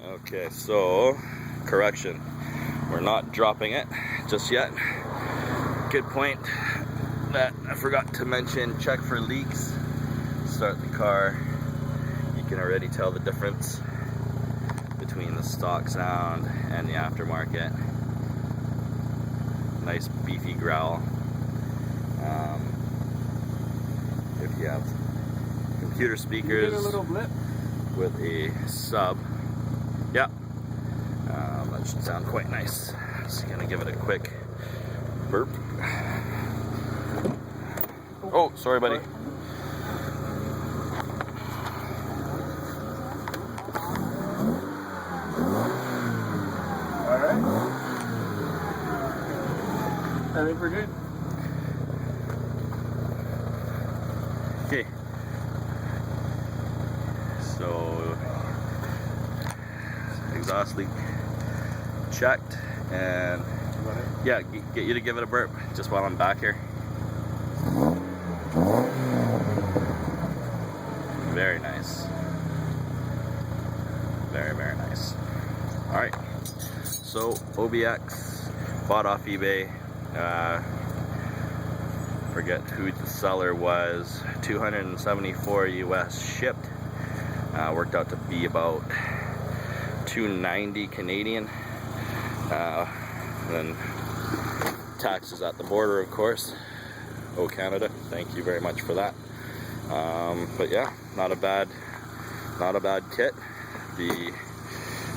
Okay, so correction, we're not dropping it just yet. Good point that I forgot to mention, check for leaks. Start the car. You can already tell the difference between the stock sound and the aftermarket. Nice beefy growl. If you have computer speakers, a little blip with a sub, yeah, that should sound quite nice. Just gonna give it a quick burp. Oh, sorry, buddy. All right. I think we're good. Okay. So exhaust leak checked, and yeah, get you to give it a burp just while I'm back here. Very nice. Very, very nice. All right. So OBX, bought off eBay. Forget who the seller was. 274 US shipped. Worked out to be about 290 Canadian. And then taxes at the border, of course. Oh, Canada, thank you very much for that. But yeah, not a bad kit. I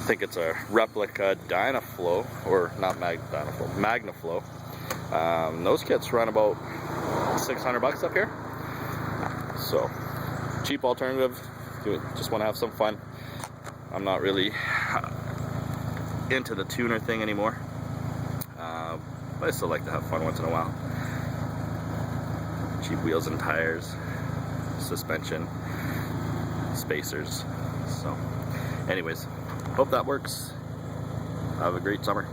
think it's a replica Dynaflow, or not Dynaflow, MagnaFlow. Those kits run about $600 up here. So cheap alternative. Just want to have some fun. I'm not really into the tuner thing anymore, but I still like to have fun once in a while. Cheap wheels and tires, suspension, spacers. So anyways, hope that works. Have a great summer.